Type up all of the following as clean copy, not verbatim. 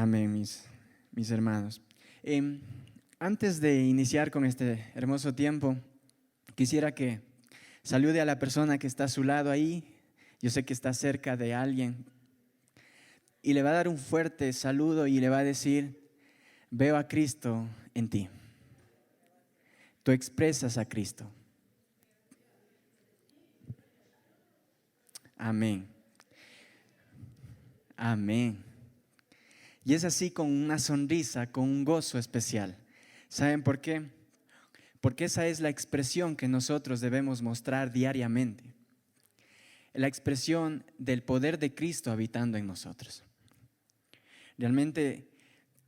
Amén, mis hermanos. Antes de iniciar con este hermoso tiempo, quisiera que salude a la persona que está a su lado ahí. Yo sé que está cerca de alguien. Y le va a dar un fuerte saludo y le va a decir: veo a Cristo en ti. Tú expresas a Cristo. Amén. Amén. Y es así con una sonrisa, con un gozo especial. ¿Saben por qué? Porque esa es la expresión que nosotros debemos mostrar diariamente. La expresión del poder de Cristo habitando en nosotros. Realmente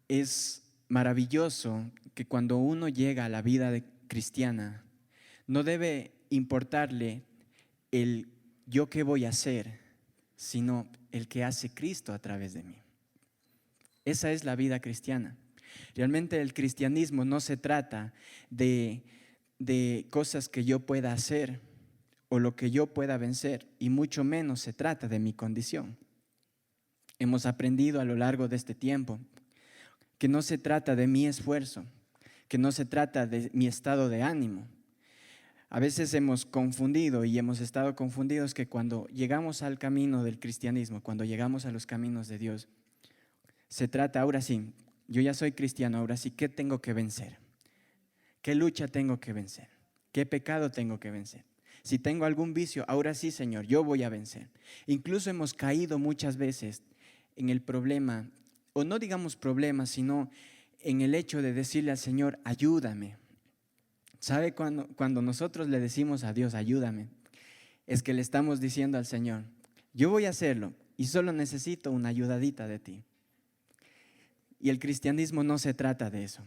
es maravilloso que cuando uno llega a la vida cristiana, no debe importarle el yo qué voy a hacer, sino el que hace Cristo a través de mí. Esa es la vida cristiana. Realmente el cristianismo no se trata de cosas que yo pueda hacer o lo que yo pueda vencer, y mucho menos se trata de mi condición. Hemos aprendido a lo largo de este tiempo que no se trata de mi esfuerzo, que no se trata de mi estado de ánimo. A veces hemos confundido y hemos estado confundidos que cuando llegamos al camino del cristianismo, cuando llegamos a los caminos de Dios, se trata, ahora sí, yo ya soy cristiano, ahora sí, ¿qué tengo que vencer? ¿Qué lucha tengo que vencer? ¿Qué pecado tengo que vencer? Si tengo algún vicio, ahora sí, Señor, yo voy a vencer. Incluso hemos caído muchas veces en el problema, o no digamos problema, sino en el hecho de decirle al Señor: ayúdame. ¿Sabe cuando nosotros le decimos a Dios, ayúdame? Es que le estamos diciendo al Señor: yo voy a hacerlo y solo necesito una ayudadita de ti. Y el cristianismo no se trata de eso.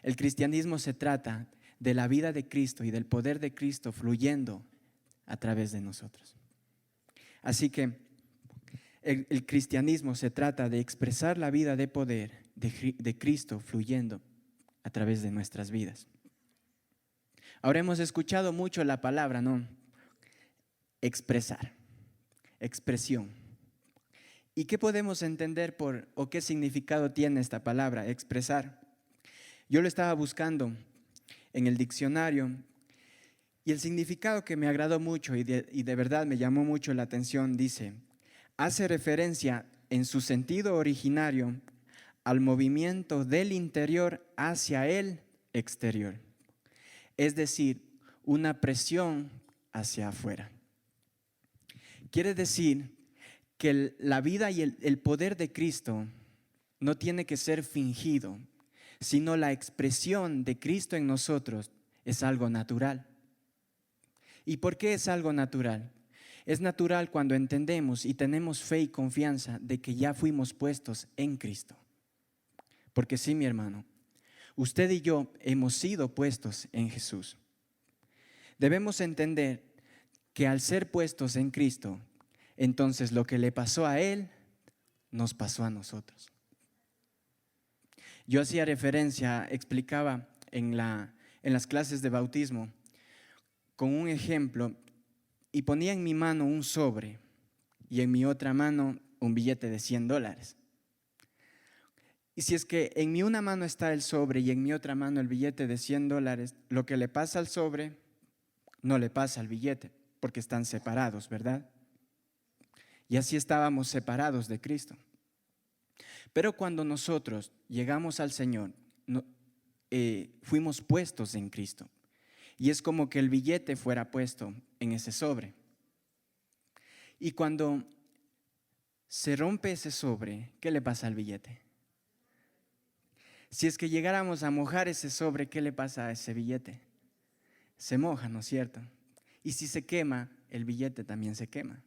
El cristianismo se trata de la vida de Cristo y del poder de Cristo fluyendo a través de nosotros. Así que el cristianismo se trata de expresar la vida de poder de Cristo fluyendo a través de nuestras vidas. Ahora hemos escuchado mucho la palabra, ¿no? Expresar, expresión. ¿Y qué podemos entender o qué significado tiene esta palabra, expresar? Yo lo estaba buscando en el diccionario y el significado que me agradó mucho y de verdad me llamó mucho la atención dice: hace referencia en su sentido originario al movimiento del interior hacia el exterior. Es decir, una presión hacia afuera. Quiere decir que la vida y el poder de Cristo no tiene que ser fingido, sino la expresión de Cristo en nosotros es algo natural. ¿Y por qué es algo natural? Es natural cuando entendemos y tenemos fe y confianza de que ya fuimos puestos en Cristo. Porque sí, mi hermano, usted y yo hemos sido puestos en Jesús. Debemos entender que al ser puestos en Cristo, entonces lo que le pasó a Él, nos pasó a nosotros. Yo hacía referencia, explicaba en las clases de bautismo con un ejemplo y ponía en mi mano un sobre y en mi otra mano un billete de $100. Y si es que en mi una mano está el sobre y en mi otra mano el billete de $100, lo que le pasa al sobre no le pasa al billete, porque están separados, ¿verdad? Y así estábamos separados de Cristo. Pero cuando nosotros llegamos al Señor, fuimos puestos en Cristo. Y es como que el billete fuera puesto en ese sobre. Y cuando se rompe ese sobre, ¿qué le pasa al billete? Si es que llegáramos a mojar ese sobre, ¿qué le pasa a ese billete? Se moja, ¿no es cierto? Y si se quema, el billete también se quema.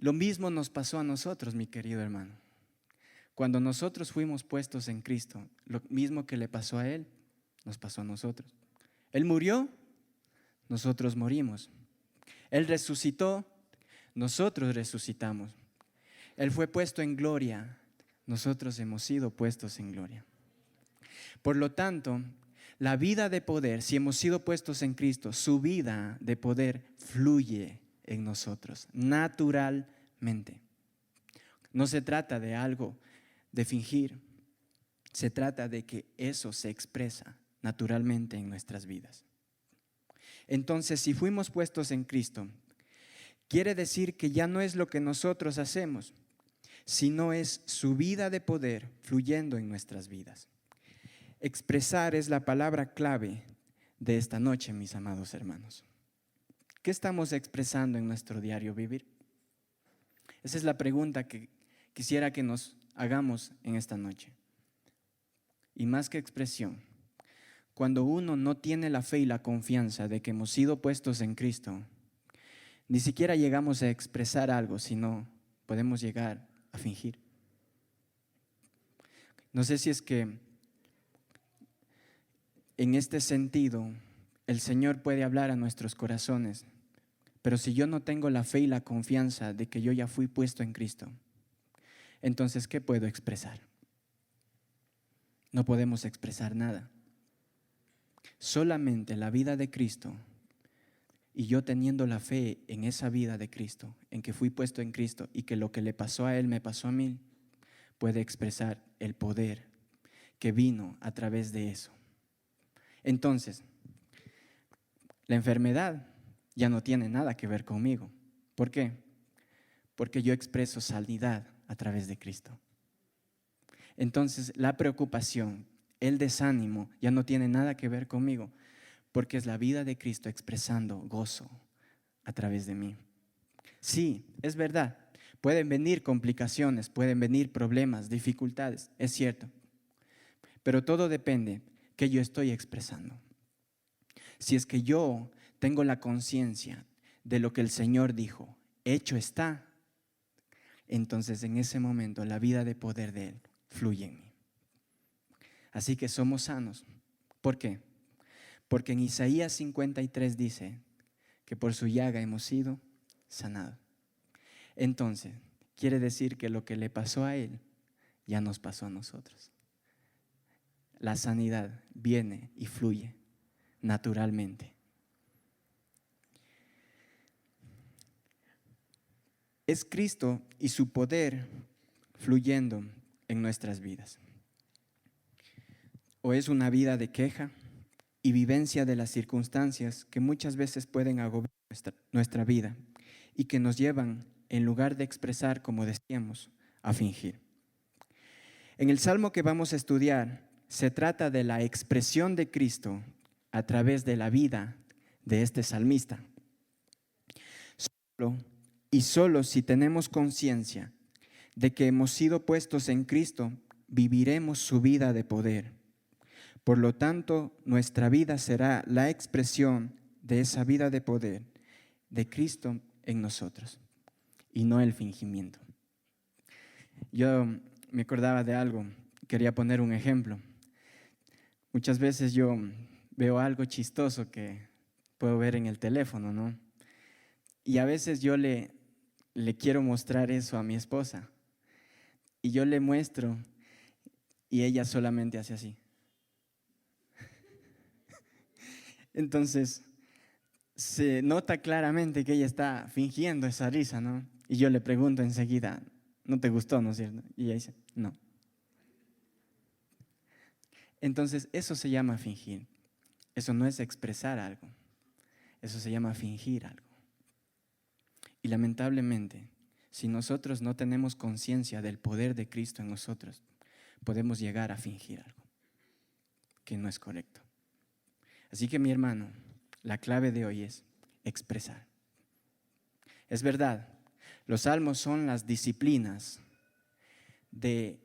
Lo mismo nos pasó a nosotros, mi querido hermano. Cuando nosotros fuimos puestos en Cristo, lo mismo que le pasó a Él, nos pasó a nosotros. Él murió, nosotros morimos. Él resucitó, nosotros resucitamos. Él fue puesto en gloria, nosotros hemos sido puestos en gloria. Por lo tanto, la vida de poder, si hemos sido puestos en Cristo, su vida de poder fluye en nosotros, naturalmente. No se trata de algo de fingir. Se trata de que eso se expresa naturalmente en nuestras vidas. Entonces, si fuimos puestos en Cristo, quiere decir que ya no es lo que nosotros hacemos, sino es su vida de poder fluyendo en nuestras vidas. Expresar es la palabra clave de esta noche, mis amados hermanos. ¿Qué estamos expresando en nuestro diario vivir? Esa es la pregunta que quisiera que nos hagamos en esta noche. Y más que expresión, cuando uno no tiene la fe y la confianza de que hemos sido puestos en Cristo, ni siquiera llegamos a expresar algo, sino podemos llegar a fingir. No sé si es que en este sentido el Señor puede hablar a nuestros corazones, pero si yo no tengo la fe y la confianza de que yo ya fui puesto en Cristo, entonces ¿qué puedo expresar? No podemos expresar nada. Solamente la vida de Cristo y yo teniendo la fe en esa vida de Cristo, en que fui puesto en Cristo y que lo que le pasó a Él me pasó a mí, puede expresar el poder que vino a través de eso. Entonces, la enfermedad ya no tiene nada que ver conmigo. ¿Por qué? Porque yo expreso sanidad a través de Cristo. Entonces, la preocupación, el desánimo ya no tiene nada que ver conmigo, porque es la vida de Cristo expresando gozo a través de mí. Sí, es verdad, pueden venir complicaciones, pueden venir problemas, dificultades, es cierto, pero todo depende que yo estoy expresando. Si es que yo tengo la conciencia de lo que el Señor dijo, hecho está, entonces en ese momento la vida de poder de Él fluye en mí. Así que somos sanos. ¿Por qué? Porque en Isaías 53 dice que por su llaga hemos sido sanados. Entonces, quiere decir que lo que le pasó a Él ya nos pasó a nosotros. La sanidad viene y fluye naturalmente. Es Cristo y su poder fluyendo en nuestras vidas. O es una vida de queja y vivencia de las circunstancias que muchas veces pueden agobiar nuestra vida y que nos llevan, en lugar de expresar, como decíamos, a fingir. En el salmo que vamos a estudiar, se trata de la expresión de Cristo a través de la vida de este salmista. Solo si tenemos conciencia de que hemos sido puestos en Cristo, viviremos su vida de poder. Por lo tanto, nuestra vida será la expresión de esa vida de poder de Cristo en nosotros y no el fingimiento. Yo me acordaba de algo, quería poner un ejemplo. Muchas veces yo veo algo chistoso que puedo ver en el teléfono, ¿no? Y a veces yo le quiero mostrar eso a mi esposa. Y yo le muestro y ella solamente hace así. Entonces, se nota claramente que ella está fingiendo esa risa, ¿no? Y yo le pregunto enseguida, ¿no te gustó, no es cierto? Y ella dice, no. Entonces, eso se llama fingir. Eso no es expresar algo. Eso se llama fingir algo. Y lamentablemente, si nosotros no tenemos conciencia del poder de Cristo en nosotros, podemos llegar a fingir algo que no es correcto. Así que, mi hermano, la clave de hoy es expresar. Es verdad, los salmos son las disciplinas de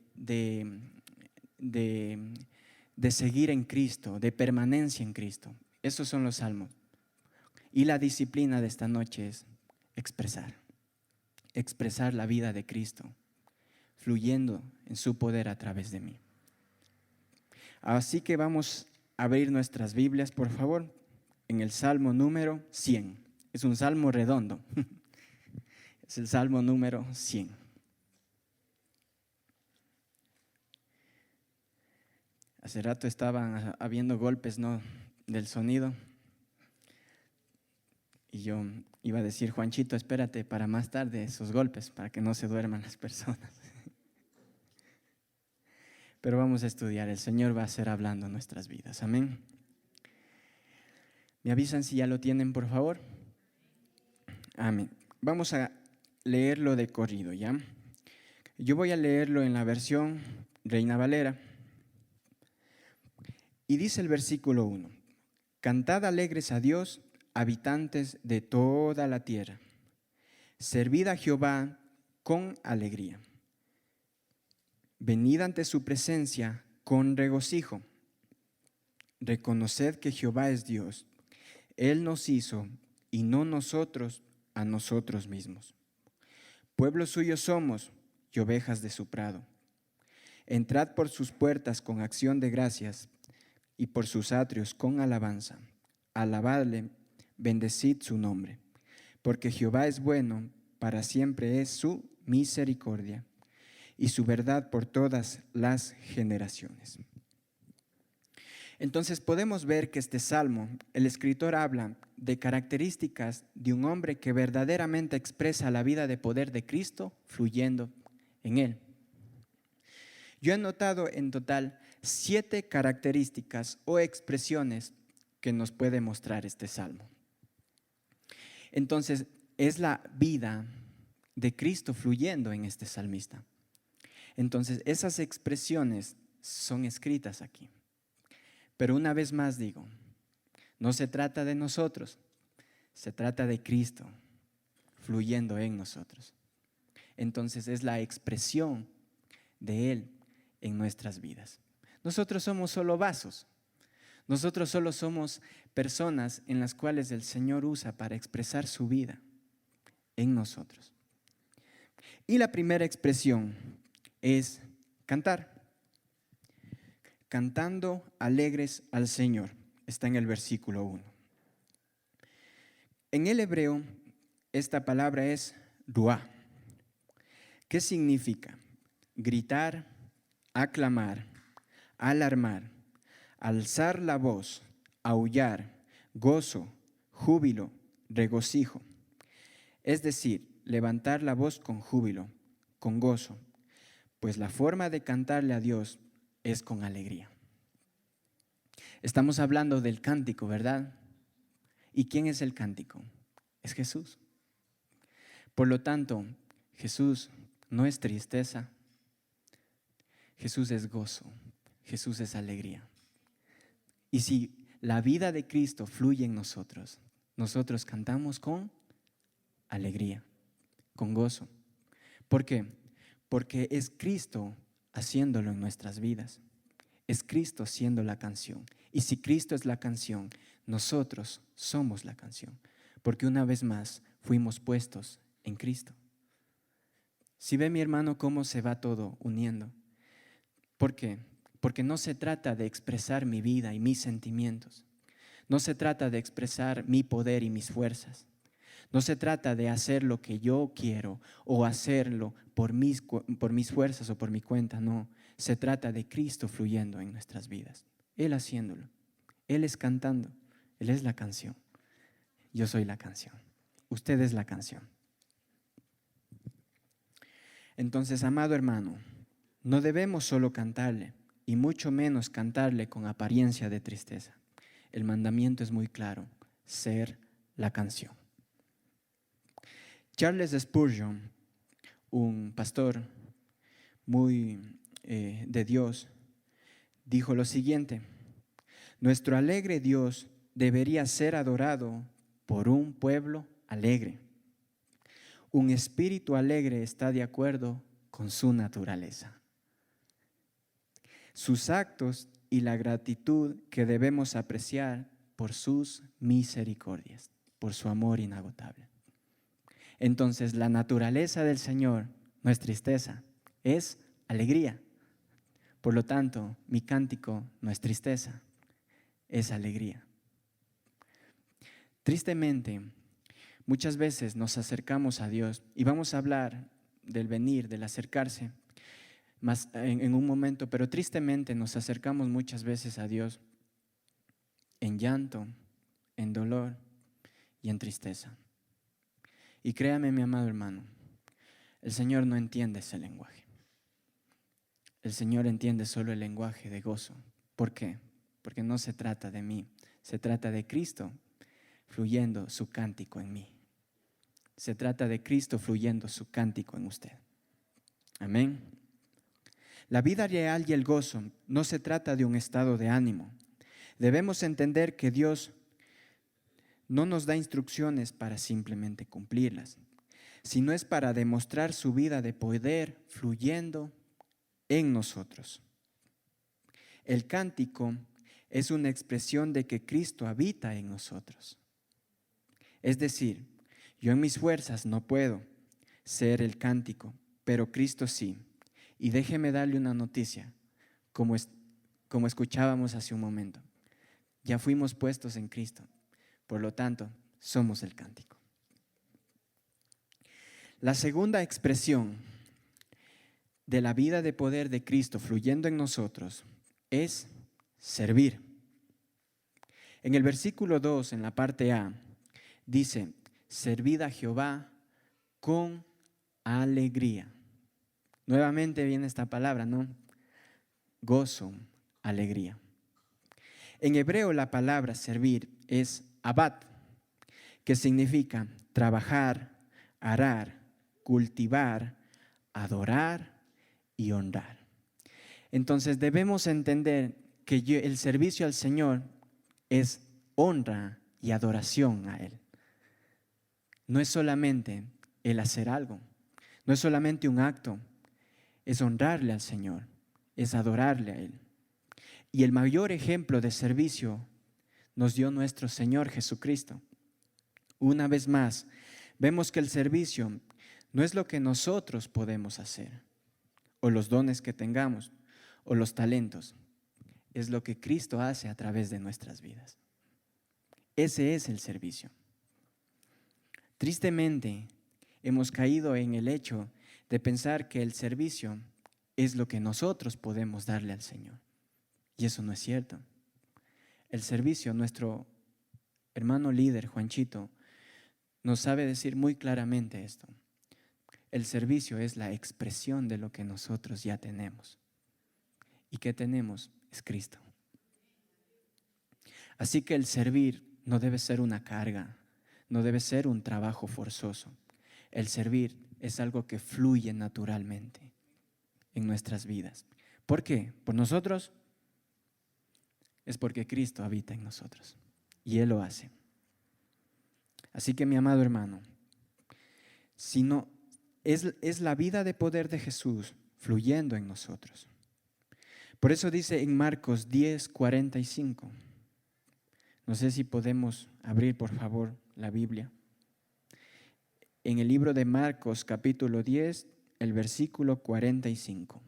seguir en Cristo, de permanencia en Cristo. Esos son los salmos. Y la disciplina de esta noche es expresar la vida de Cristo, fluyendo en su poder a través de mí. Así que vamos a abrir nuestras Biblias, por favor, en el Salmo número 100. Es un salmo redondo. Es el Salmo número 100. Hace rato estaban habiendo golpes, ¿no?, del sonido. Y yo iba a decir, Juanchito, espérate para más tarde esos golpes, para que no se duerman las personas. pero vamos a estudiar. El Señor va a ser hablando en nuestras vidas. Amén. ¿Me avisan si ya lo tienen, por favor? Amén. Vamos a leerlo de corrido, ¿ya? Yo voy a leerlo en la versión Reina Valera. Y dice el versículo 1: Cantad alegres a Dios, habitantes de toda la tierra. Servid a Jehová con alegría. Venid ante su presencia con regocijo. Reconoced que Jehová es Dios. Él nos hizo y no nosotros a nosotros mismos. Pueblo suyo somos y ovejas de su prado. Entrad por sus puertas con acción de gracias y por sus atrios con alabanza. Alabadle, bendecid su nombre, porque Jehová es bueno, para siempre es su misericordia y su verdad por todas las generaciones. Entonces podemos ver que este salmo, el escritor habla de características de un hombre que verdaderamente expresa la vida de poder de Cristo fluyendo en él. Yo he notado en total 7 características o expresiones que nos puede mostrar este salmo. Entonces, es la vida de Cristo fluyendo en este salmista. Entonces, esas expresiones son escritas aquí. Pero una vez más digo, no se trata de nosotros, se trata de Cristo fluyendo en nosotros. Entonces, es la expresión de Él en nuestras vidas. Nosotros somos solo vasos. Nosotros solo somos personas en las cuales el Señor usa para expresar su vida en nosotros. Y la primera expresión es cantar. Cantando alegres al Señor. Está en el versículo 1. En el hebreo, esta palabra es ruá. ¿Qué significa? Gritar, aclamar, alarmar, alzar la voz, aullar, gozo, júbilo, regocijo. Es decir, levantar la voz con júbilo, con gozo, pues la forma de cantarle a Dios es con alegría. Estamos hablando del cántico, ¿verdad? ¿Y quién es el cántico? Es Jesús. Por lo tanto, Jesús no es tristeza, Jesús es gozo, Jesús es alegría. Y si la vida de Cristo fluye en nosotros, nosotros cantamos con alegría, con gozo. ¿Por qué? Porque es Cristo haciéndolo en nuestras vidas. Es Cristo siendo la canción. Y si Cristo es la canción, nosotros somos la canción. Porque una vez más fuimos puestos en Cristo. Si ve, mi hermano, cómo se va todo uniendo. ¿Por qué? Porque no se trata de expresar mi vida y mis sentimientos. No se trata de expresar mi poder y mis fuerzas. No se trata de hacer lo que yo quiero o hacerlo por mis fuerzas o por mi cuenta, no. Se trata de Cristo fluyendo en nuestras vidas. Él haciéndolo. Él es cantando. Él es la canción. Yo soy la canción. Usted es la canción. Entonces, amado hermano, no debemos solo cantarle y mucho menos cantarle con apariencia de tristeza. El mandamiento es muy claro, ser la canción. Charles Spurgeon, un pastor muy de Dios, dijo lo siguiente: nuestro alegre Dios debería ser adorado por un pueblo alegre. Un espíritu alegre está de acuerdo con su naturaleza. Sus actos y la gratitud que debemos apreciar por sus misericordias, por su amor inagotable. Entonces, la naturaleza del Señor no es tristeza, es alegría. Por lo tanto, mi cántico no es tristeza, es alegría. Tristemente, muchas veces nos acercamos a Dios y vamos a hablar del venir, del acercarse más en un momento, pero tristemente nos acercamos muchas veces a Dios en llanto, en dolor y en tristeza. Y créame, mi amado hermano, el Señor no entiende ese lenguaje. el Señor entiende solo el lenguaje de gozo. ¿Por qué? Porque no se trata de mí, se trata de Cristo fluyendo su cántico en mí. Se trata de Cristo fluyendo su cántico en usted. Amén. La vida real y el gozo no se trata de un estado de ánimo. Debemos entender que Dios no nos da instrucciones para simplemente cumplirlas, sino es para demostrar su vida de poder fluyendo en nosotros. El cántico es una expresión de que Cristo habita en nosotros. Es decir, yo en mis fuerzas no puedo ser el cántico, pero Cristo sí. Y déjeme darle una noticia, como escuchábamos hace un momento. Ya fuimos puestos en Cristo, por lo tanto, somos el cántico. La segunda expresión de la vida de poder de Cristo fluyendo en nosotros es servir. En el versículo 2, en la parte A, dice, servid a Jehová con alegría. Nuevamente viene esta palabra, ¿no? Gozo, alegría. En hebreo la palabra servir es abad, que significa trabajar, arar, cultivar, adorar y honrar. Entonces debemos entender que el servicio al Señor es honra y adoración a Él. No es solamente el hacer algo, no es solamente un acto, es honrarle al Señor, es adorarle a Él. Y el mayor ejemplo de servicio nos dio nuestro Señor Jesucristo. Una vez más, vemos que el servicio no es lo que nosotros podemos hacer, o los dones que tengamos, o los talentos. Es lo que Cristo hace a través de nuestras vidas. Ese es el servicio. Tristemente, hemos caído en el hecho de pensar que el servicio es lo que nosotros podemos darle al Señor. Y eso no es cierto. El servicio, nuestro hermano líder, Juanchito, nos sabe decir muy claramente esto. El servicio es la expresión de lo que nosotros ya tenemos. ¿Y qué tenemos? Es Cristo. Así que el servir no debe ser una carga, no debe ser un trabajo forzoso. El servir es algo que fluye naturalmente en nuestras vidas. ¿Por qué? ¿Por nosotros? Es porque Cristo habita en nosotros y Él lo hace. Así que mi amado hermano, es la vida de poder de Jesús fluyendo en nosotros. Por eso dice en Marcos 10:45. No sé si podemos abrir por favor la Biblia. En el libro de Marcos capítulo 10, el versículo 45.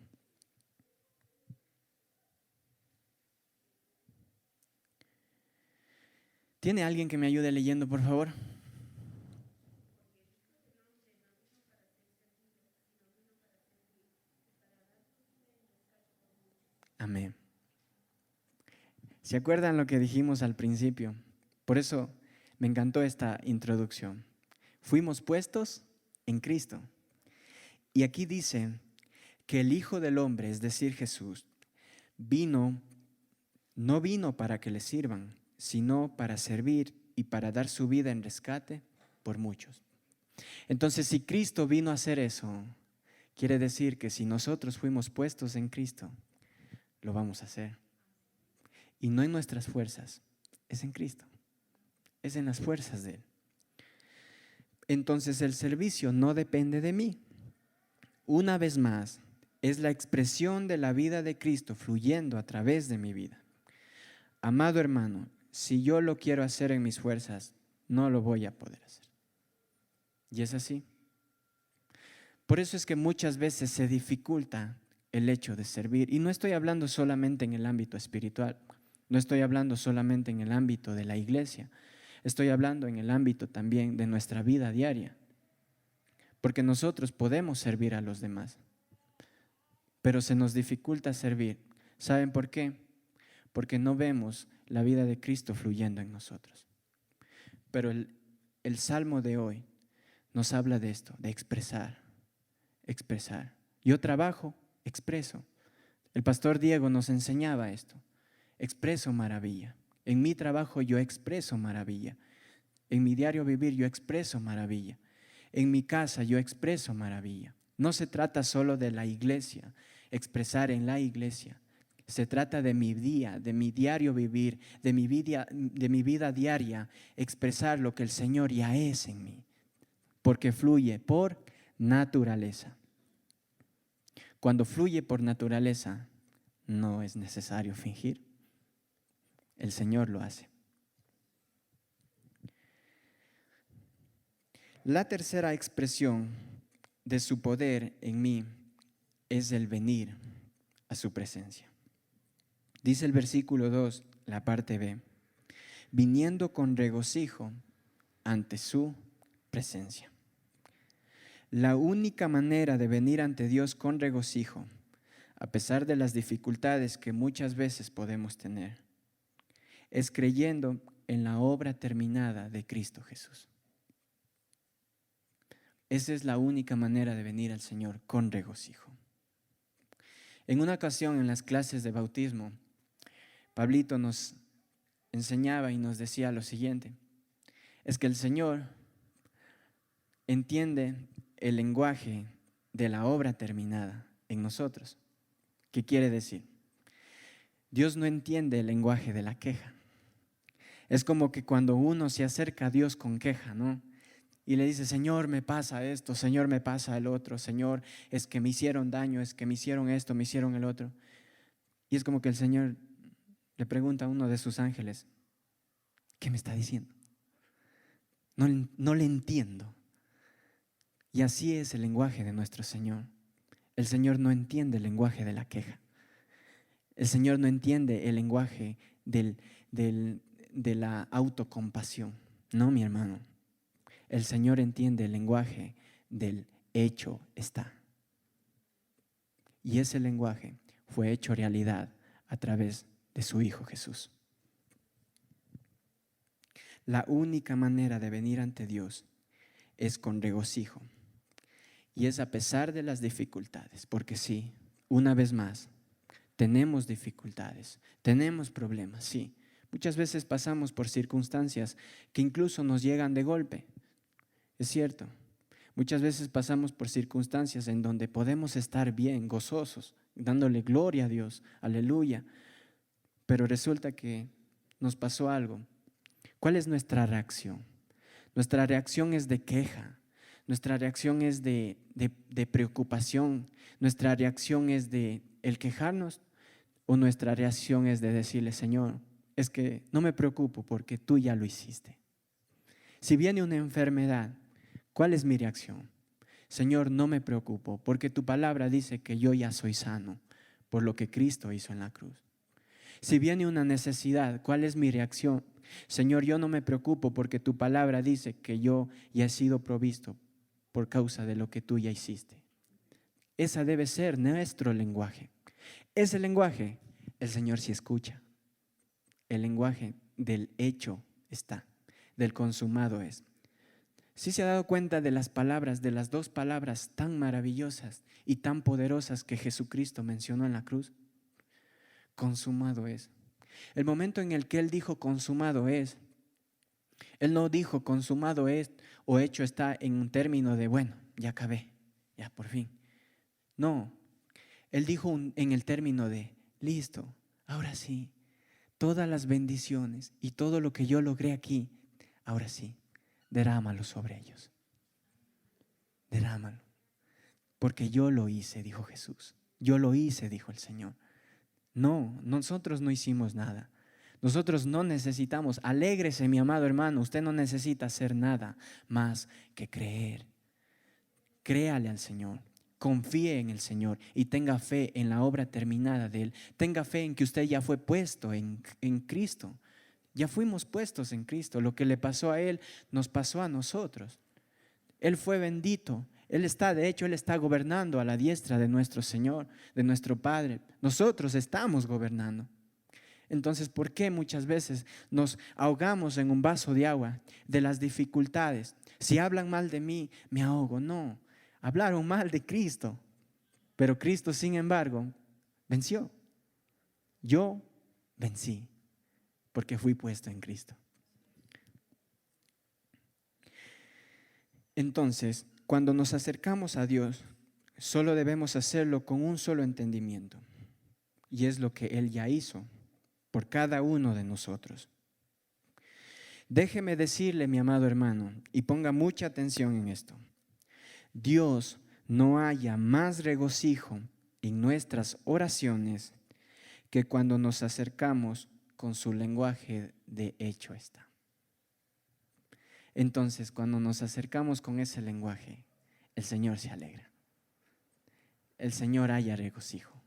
¿Tiene alguien que me ayude leyendo, por favor? Amén. ¿Se acuerdan lo que dijimos al principio? Por eso me encantó esta introducción. Fuimos puestos en Cristo. Y aquí dice que el Hijo del Hombre, es decir, Jesús, no vino para que le sirvan, sino para servir y para dar su vida en rescate por muchos. Entonces, si Cristo vino a hacer eso, quiere decir que si nosotros fuimos puestos en Cristo, lo vamos a hacer. Y no en nuestras fuerzas, es en Cristo, es en las fuerzas de Él. Entonces el servicio no depende de mí. Una vez más, es la expresión de la vida de Cristo fluyendo a través de mi vida. Amado hermano, si yo lo quiero hacer en mis fuerzas, no lo voy a poder hacer. Y es así. Por eso es que muchas veces se dificulta el hecho de servir. Y no estoy hablando solamente en el ámbito espiritual, no estoy hablando solamente en el ámbito de la iglesia, estoy hablando en el ámbito también de nuestra vida diaria. Porque nosotros podemos servir a los demás, pero se nos dificulta servir. ¿Saben por qué? Porque no vemos la vida de Cristo fluyendo en nosotros. Pero el salmo de hoy nos habla de esto, de expresar. Yo trabajo, expreso, El pastor Diego nos enseñaba esto. Expreso maravilla. En mi trabajo yo expreso maravilla. En mi diario vivir yo expreso maravilla. En mi casa yo expreso maravilla. No se trata solo de la iglesia, expresar en la iglesia. Se trata de mi día, de mi diario vivir, de mi vida diaria, expresar lo que el Señor ya es en mí, porque fluye por naturaleza. Cuando fluye por naturaleza, no es necesario fingir. El Señor lo hace. La tercera expresión de su poder en mí es el venir a su presencia. Dice el versículo 2, la parte B, viniendo con regocijo ante su presencia. La única manera de venir ante Dios con regocijo, a pesar de las dificultades que muchas veces podemos tener, es creyendo en la obra terminada de Cristo Jesús. Esa es la única manera de venir al Señor con regocijo. En una ocasión en las clases de bautismo, Pablito nos enseñaba y nos decía lo siguiente: es que el Señor entiende el lenguaje de la obra terminada en nosotros. ¿Qué quiere decir? Dios no entiende el lenguaje de la queja. Es como que cuando uno se acerca a Dios con queja, ¿no? Y le dice: Señor, me pasa esto, Señor, me pasa el otro, Señor, es que me hicieron daño, es que me hicieron esto, me hicieron el otro. Y es como que el Señor le pregunta a uno de sus ángeles: ¿qué me está diciendo? No le entiendo. Y así es el lenguaje de nuestro Señor. El Señor no entiende el lenguaje de la queja. El Señor no entiende el lenguaje de la autocompasión. No, mi hermano. El Señor entiende el lenguaje del hecho está. Y ese lenguaje fue hecho realidad a través de su Hijo Jesús. La única manera de venir ante Dios es con regocijo. Y es a pesar de las dificultades, porque sí, una vez más, tenemos dificultades, tenemos problemas, sí. Muchas veces pasamos por circunstancias que incluso nos llegan de golpe. Es cierto, muchas veces pasamos por circunstancias en donde podemos estar bien, gozosos, dándole gloria a Dios, aleluya. Pero resulta que nos pasó algo. ¿Cuál es nuestra reacción? Nuestra reacción es de queja. Nuestra reacción es de preocupación. Nuestra reacción es de el quejarnos, o nuestra reacción es de decirle: Señor, es que no me preocupo porque tú ya lo hiciste. Si viene una enfermedad, ¿cuál es mi reacción? Señor, no me preocupo porque tu palabra dice que yo ya soy sano por lo que Cristo hizo en la cruz. Si viene una necesidad, ¿cuál es mi reacción? Señor, yo no me preocupo porque tu palabra dice que yo ya he sido provisto por causa de lo que tú ya hiciste. Esa debe ser nuestro lenguaje. Ese lenguaje, el Señor sí escucha. El lenguaje del hecho está, del consumado es. ¿Sí se ha dado cuenta de las palabras, de las dos palabras tan maravillosas y tan poderosas que Jesucristo mencionó en la cruz? Consumado es. El momento en el que Él dijo consumado es, Él no dijo consumado es o hecho está en un término de bueno, ya acabé, ya por fin. No, Él dijo en el término de listo, ahora sí, todas las bendiciones y todo lo que yo logré aquí, ahora sí, derrámalo sobre ellos. Derrámalo. Porque yo lo hice, dijo Jesús. Yo lo hice, dijo el Señor. No, nosotros no hicimos nada. Nosotros no necesitamos, alégrese mi amado hermano, usted no necesita hacer nada más que creer. Créale al Señor, confíe en el Señor y tenga fe en la obra terminada de Él. Tenga fe en que usted ya fue puesto en Cristo. Ya fuimos puestos en Cristo. Lo que le pasó a Él nos pasó a nosotros. Él fue bendito. Él está gobernando a la diestra de nuestro Señor, de nuestro Padre. Nosotros estamos gobernando. Entonces, ¿por qué muchas veces nos ahogamos en un vaso de agua de las dificultades? Si hablan mal de mí, me ahogo. No, hablaron mal de Cristo. Pero Cristo, sin embargo, venció. Yo vencí porque fui puesto en Cristo. Entonces, cuando nos acercamos a Dios, solo debemos hacerlo con un solo entendimiento. Y es lo que Él ya hizo por cada uno de nosotros. Déjeme decirle, mi amado hermano, y ponga mucha atención en esto. Dios no halla más regocijo en nuestras oraciones que cuando nos acercamos con su lenguaje de hecho está. Entonces, cuando nos acercamos con ese lenguaje, el Señor se alegra. El Señor halla regocijo.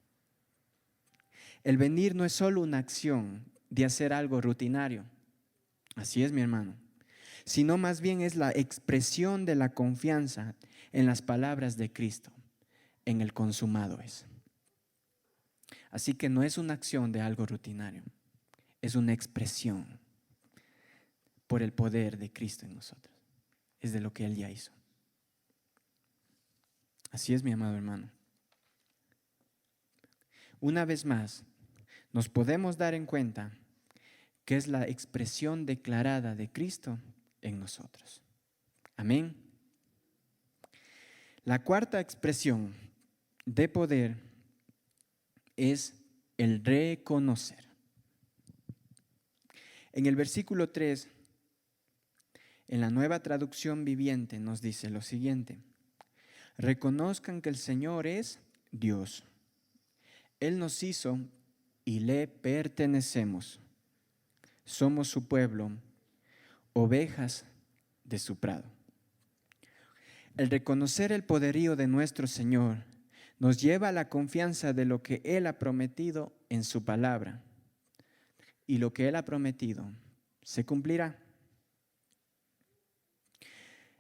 El venir no es solo una acción de hacer algo rutinario. Así es, mi hermano. Sino más bien es la expresión de la confianza en las palabras de Cristo, en el consumado es. Así que no es una acción de algo rutinario, es una expresión por el poder de Cristo en nosotros. Es de lo que Él ya hizo. Así es, mi amado hermano. Una vez más, nos podemos dar en cuenta que es la expresión declarada de Cristo en nosotros. Amén. La cuarta expresión de poder es el reconocer. En el versículo 3, en la Nueva Traducción Viviente nos dice lo siguiente: reconozcan que el Señor es Dios. Él nos hizo y le pertenecemos. Somos su pueblo, ovejas de su prado. El reconocer el poderío de nuestro Señor nos lleva a la confianza de lo que Él ha prometido en su palabra. Y lo que Él ha prometido se cumplirá.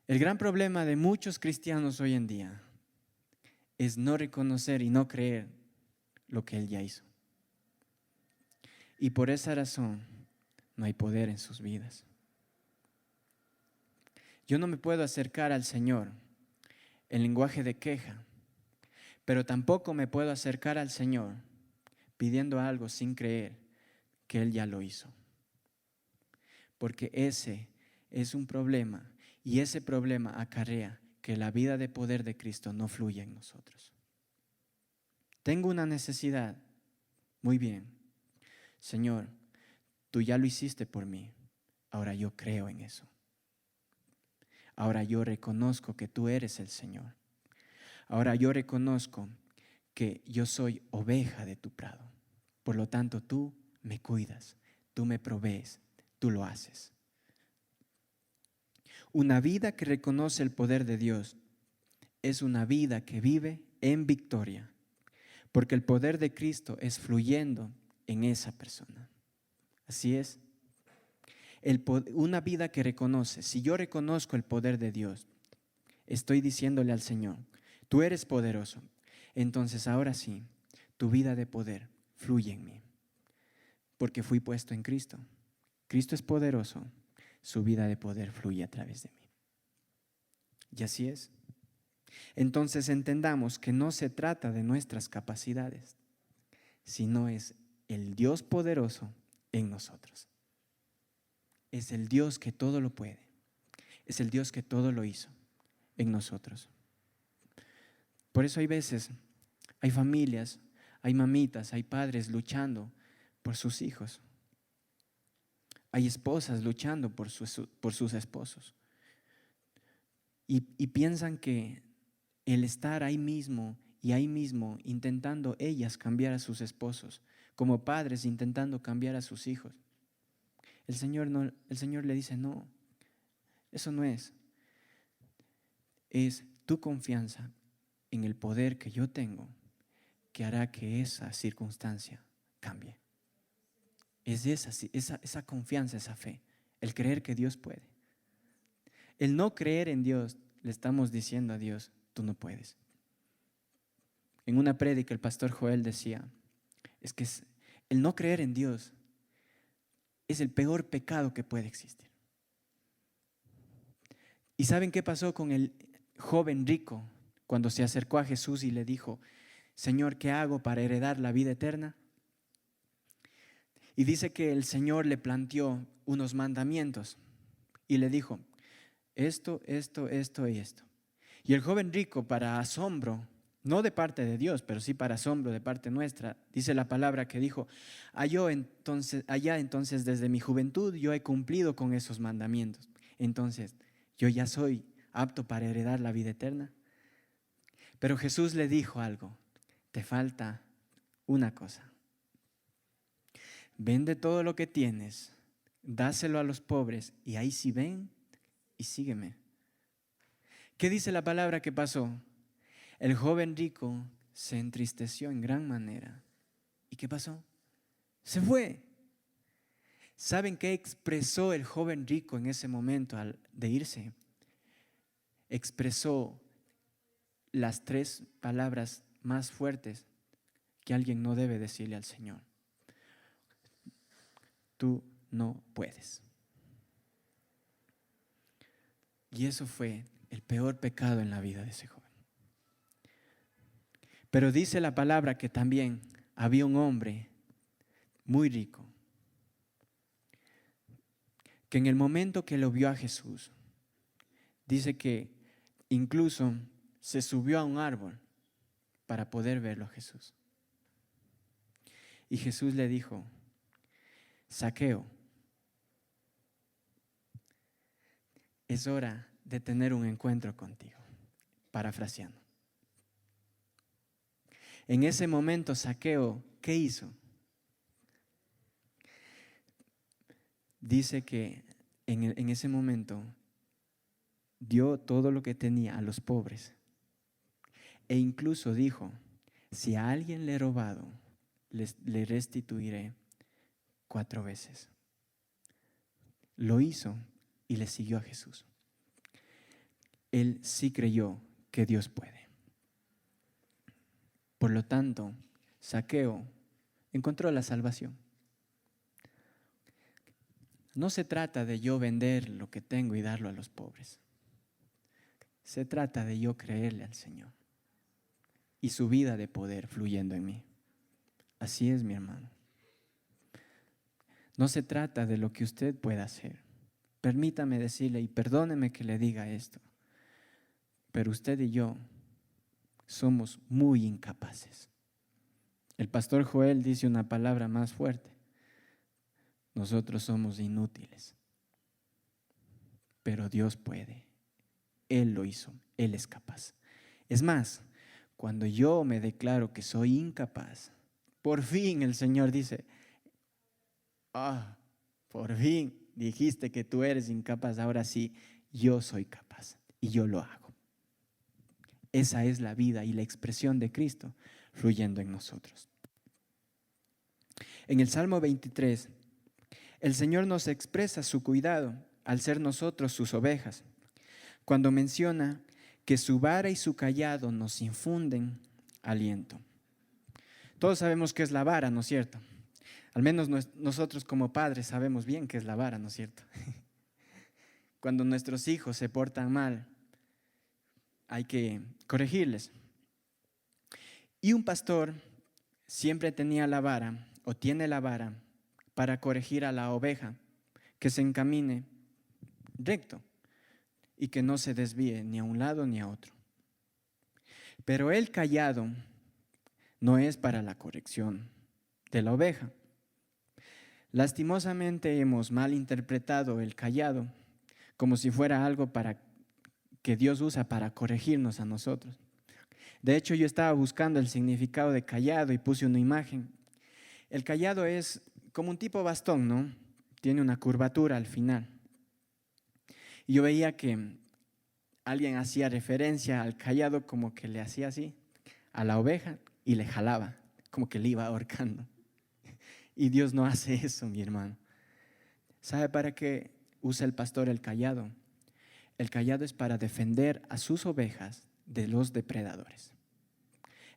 El gran problema de muchos cristianos hoy en día es no reconocer y no creer lo que Él ya hizo. Y por esa razón no hay poder en sus vidas. Yo no me puedo acercar al Señor en lenguaje de queja, pero tampoco me puedo acercar al Señor pidiendo algo sin creer que Él ya lo hizo. Porque ese es un problema y ese problema acarrea que la vida de poder de Cristo no fluya en nosotros. Tengo una necesidad. Muy bien. Señor, tú ya lo hiciste por mí. Ahora yo creo en eso. Ahora yo reconozco que tú eres el Señor. Ahora yo reconozco que yo soy oveja de tu prado. Por lo tanto, tú me cuidas, tú me provees, tú lo haces. Una vida que reconoce el poder de Dios es una vida que vive en victoria, porque el poder de Cristo es fluyendo en esa persona. Así es. Una vida que reconoce, si yo reconozco el poder de Dios, estoy diciéndole al Señor, tú eres poderoso, entonces ahora sí, tu vida de poder fluye en mí, porque fui puesto en Cristo. Cristo es poderoso, su vida de poder fluye a través de mí. Y así es. Entonces entendamos que no se trata de nuestras capacidades, sino es el Dios poderoso en nosotros. Es el Dios que todo lo puede. Es el Dios que todo lo hizo en nosotros. Por eso hay veces, hay familias, hay mamitas, hay padres luchando por sus hijos. Hay esposas luchando por sus esposos. Y piensan que el estar ahí mismo y ahí mismo intentando ellas cambiar a sus esposos, como padres intentando cambiar a sus hijos. El Señor le dice, no, eso no es. Es tu confianza en el poder que yo tengo que hará que esa circunstancia cambie. Es esa confianza, esa fe, el creer que Dios puede. El no creer en Dios, le estamos diciendo a Dios, tú no puedes. En una prédica el pastor Joel decía, es que el no creer en Dios es el peor pecado que puede existir. ¿Y saben qué pasó con el joven rico cuando se acercó a Jesús y le dijo, Señor, ¿qué hago para heredar la vida eterna? Y dice que el Señor le planteó unos mandamientos y le dijo, esto, esto y esto. Y el joven rico, para asombro, no de parte de Dios, pero sí para asombro de parte nuestra, dice la palabra que dijo, allá entonces desde mi juventud yo he cumplido con esos mandamientos. Entonces, yo ya soy apto para heredar la vida eterna. Pero Jesús le dijo algo, te falta una cosa. Vende todo lo que tienes, dáselo a los pobres y ahí sí ven y sígueme. ¿Qué dice la palabra que pasó? El joven rico se entristeció en gran manera. ¿Y qué pasó? Se fue. ¿Saben qué expresó el joven rico en ese momento de irse? Expresó las 3 palabras más fuertes que alguien no debe decirle al Señor. Tú no puedes. Y eso fue el peor pecado en la vida de ese joven. Pero dice la palabra que también había un hombre muy rico, que en el momento que lo vio a Jesús, dice que incluso se subió a un árbol para poder verlo a Jesús. Y Jesús le dijo, Zaqueo, es hora de tener un encuentro contigo, parafraseando. En ese momento Zaqueo, ¿qué hizo? Dice que en ese momento dio todo lo que tenía a los pobres. E incluso dijo, si a alguien le he robado, le restituiré 4 veces. Lo hizo y le siguió a Jesús. Él sí creyó que Dios puede. Por lo tanto, Zaqueo encontró la salvación. No se trata de yo vender lo que tengo y darlo a los pobres. Se trata de yo creerle al Señor y su vida de poder fluyendo en mí. Así es, mi hermano. No se trata de lo que usted pueda hacer. Permítame decirle y perdóneme que le diga esto, pero usted y yo somos muy incapaces. El pastor Joel dice una palabra más fuerte. Nosotros somos inútiles, pero Dios puede. Él lo hizo, Él es capaz. Es más, cuando yo me declaro que soy incapaz, por fin el Señor dice, por fin dijiste que tú eres incapaz, ahora sí, yo soy capaz y yo lo hago. Esa es la vida y la expresión de Cristo fluyendo en nosotros. En el Salmo 23, el Señor nos expresa su cuidado al ser nosotros sus ovejas, cuando menciona que su vara y su cayado nos infunden aliento. Todos sabemos qué es la vara, ¿no es cierto? Al menos nosotros como padres sabemos bien qué es la vara, ¿no es cierto? Cuando nuestros hijos se portan mal, hay que corregirles. Y un pastor siempre tenía la vara, o tiene la vara, para corregir a la oveja, que se encamine recto y que no se desvíe ni a un lado ni a otro. Pero el cayado no es para la corrección de la oveja. Lastimosamente hemos malinterpretado el cayado como si fuera algo que Dios usa para corregirnos a nosotros. De hecho, yo estaba buscando el significado de cayado y puse una imagen. El cayado es como un tipo bastón, ¿no? Tiene una curvatura al final. Y yo veía que alguien hacía referencia al cayado como que le hacía así a la oveja y le jalaba, como que le iba ahorcando. Y Dios no hace eso, mi hermano. ¿Sabe para qué usa el pastor el cayado? El cayado es para defender a sus ovejas de los depredadores.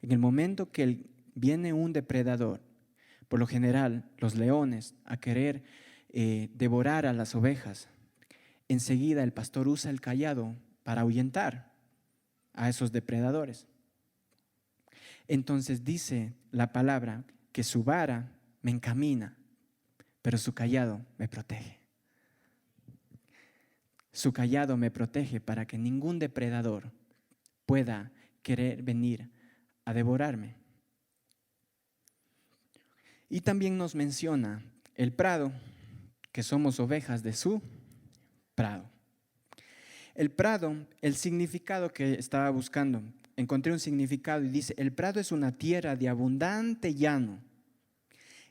En el momento que viene un depredador, por lo general los leones, a querer devorar a las ovejas, enseguida el pastor usa el cayado para ahuyentar a esos depredadores. Entonces dice la palabra que su vara me encamina, pero su cayado me protege. Su cayado me protege para que ningún depredador pueda querer venir a devorarme. Y también nos menciona el prado, que somos ovejas de su prado. El prado, el significado que estaba buscando, encontré un significado y dice: el prado es una tierra de abundante llano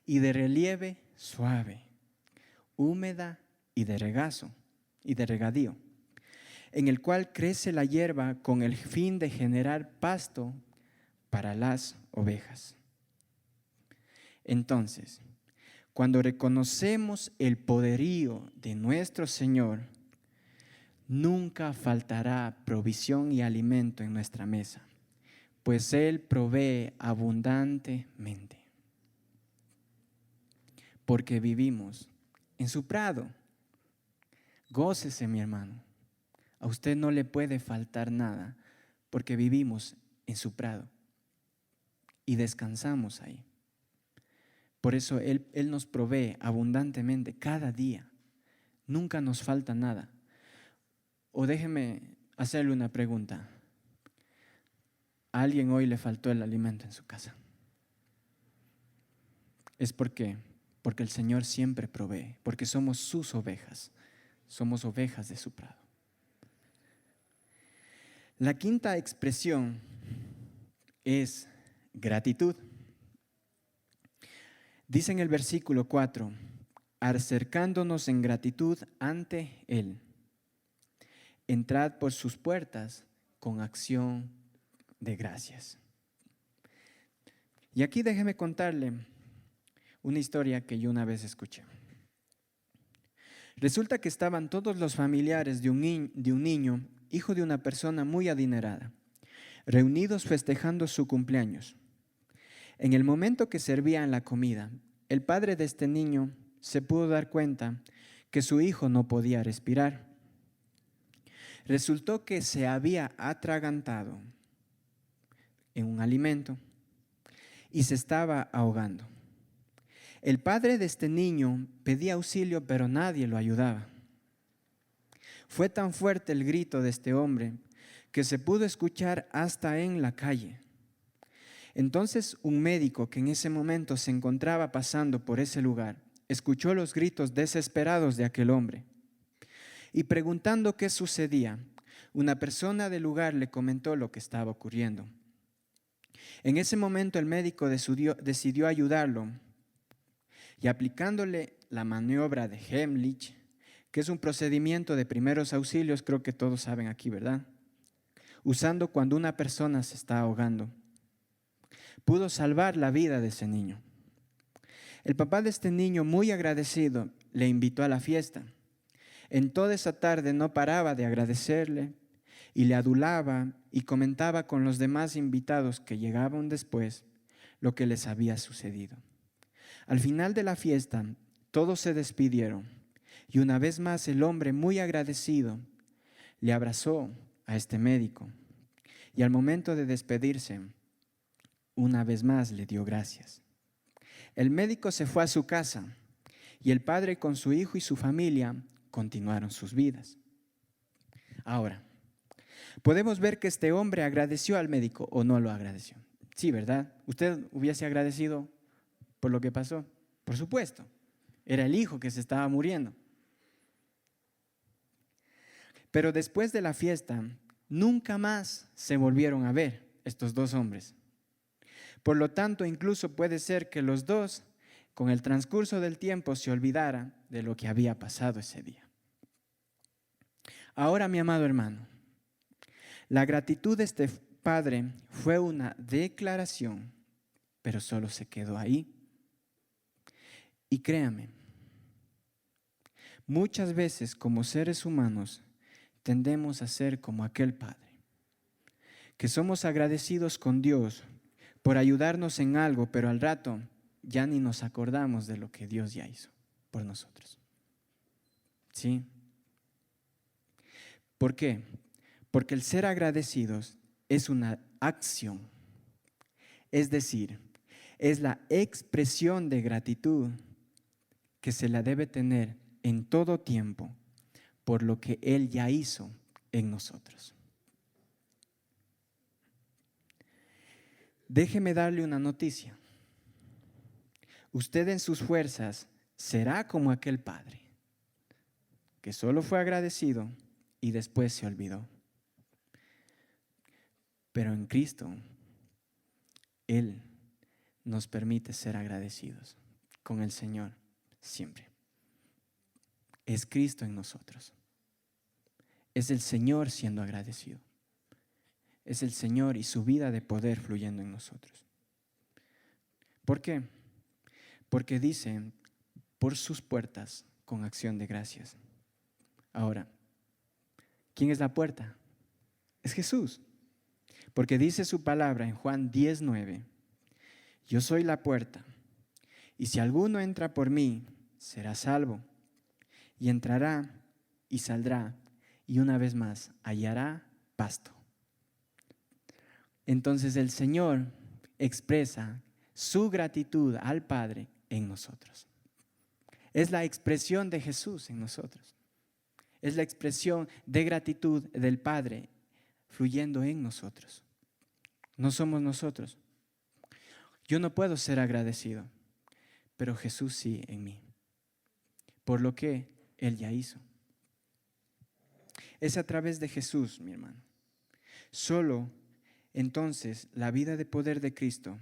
y de relieve suave, húmeda y de regadío, en el cual crece la hierba con el fin de generar pasto para las ovejas. Entonces, cuando reconocemos el poderío de nuestro Señor, nunca faltará provisión y alimento en nuestra mesa, pues Él provee abundantemente. Porque vivimos en su prado. Gócese, mi hermano. A usted no le puede faltar nada, porque vivimos en su prado y descansamos ahí. Por eso Él nos provee abundantemente cada día. Nunca nos falta nada. O déjeme hacerle una pregunta. ¿A alguien hoy le faltó el alimento en su casa? Es porque el Señor siempre provee, porque somos sus ovejas, somos ovejas de su prado. La quinta expresión es gratitud. Dice en el versículo 4, acercándonos en gratitud ante Él, entrad por sus puertas con acción de gracias. Y aquí déjeme contarle una historia que yo una vez escuché. Resulta que estaban todos los familiares de un niño, hijo de una persona muy adinerada, reunidos festejando su cumpleaños. En el momento que servían la comida, el padre de este niño se pudo dar cuenta que su hijo no podía respirar. Resultó que se había atragantado en un alimento y se estaba ahogando. El padre de este niño pedía auxilio, pero nadie lo ayudaba. Fue tan fuerte el grito de este hombre que se pudo escuchar hasta en la calle. Entonces un médico que en ese momento se encontraba pasando por ese lugar, escuchó los gritos desesperados de aquel hombre. Y preguntando qué sucedía, una persona del lugar le comentó lo que estaba ocurriendo. En ese momento el médico decidió ayudarlo y aplicándole la maniobra de Heimlich, que es un procedimiento de primeros auxilios, creo que todos saben aquí, ¿verdad? Usando cuando una persona se está ahogando, pudo salvar la vida de ese niño. El papá de este niño, muy agradecido, le invitó a la fiesta. En toda esa tarde no paraba de agradecerle y le adulaba y comentaba con los demás invitados que llegaban después lo que les había sucedido. Al final de la fiesta, todos se despidieron y una vez más el hombre, muy agradecido, le abrazó a este médico y al momento de despedirse, una vez más le dio gracias. El médico se fue a su casa y el padre con su hijo y su familia continuaron sus vidas. Ahora, podemos ver que este hombre agradeció al médico o no lo agradeció. Sí, ¿verdad? ¿Usted hubiese agradecido por lo que pasó? Por supuesto, era el hijo que se estaba muriendo. Pero después de la fiesta, nunca más se volvieron a ver estos dos hombres. Por lo tanto, incluso puede ser que los dos, con el transcurso del tiempo, se olvidaran de lo que había pasado ese día. Ahora, mi amado hermano, la gratitud de este padre fue una declaración, pero solo se quedó ahí. Y créame, muchas veces como seres humanos tendemos a ser como aquel padre, que somos agradecidos con Dios por ayudarnos en algo, pero al rato ya ni nos acordamos de lo que Dios ya hizo por nosotros. ¿Sí? ¿Por qué? Porque el ser agradecidos es una acción, Es decir, es la expresión de gratitud que se la debe tener en todo tiempo por lo que Él ya hizo en nosotros. Déjeme darle una noticia. Usted en sus fuerzas será como aquel padre que solo fue agradecido y después se olvidó. Pero en Cristo, Él nos permite ser agradecidos con el Señor siempre. Es Cristo en nosotros. Es el Señor siendo agradecido. Es el Señor y su vida de poder fluyendo en nosotros. ¿Por qué? Porque dice, por sus puertas con acción de gracias. Ahora, ¿quién es la puerta? Es Jesús. Porque dice su palabra en Juan 10:9, yo soy la puerta, y si alguno entra por mí, será salvo, y entrará y saldrá, y una vez más hallará pasto. Entonces el Señor expresa su gratitud al Padre en nosotros. Es la expresión de Jesús en nosotros. Es la expresión de gratitud del Padre fluyendo en nosotros. No somos nosotros. Yo no puedo ser agradecido, pero Jesús sí en mí, por lo que Él ya hizo. Es a través de Jesús, mi hermano. Solo entonces la vida de poder de Cristo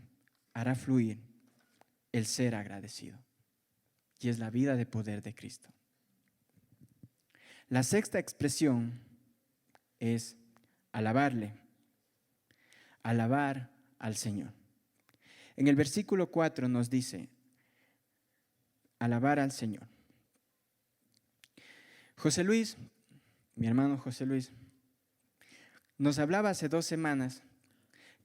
hará fluir el ser agradecido. Y es la vida de poder de Cristo. La sexta expresión es alabarle, alabar al Señor. En el versículo 4 nos dice, alabar al Señor. José Luis, mi hermano José Luis, nos hablaba hace 2 semanas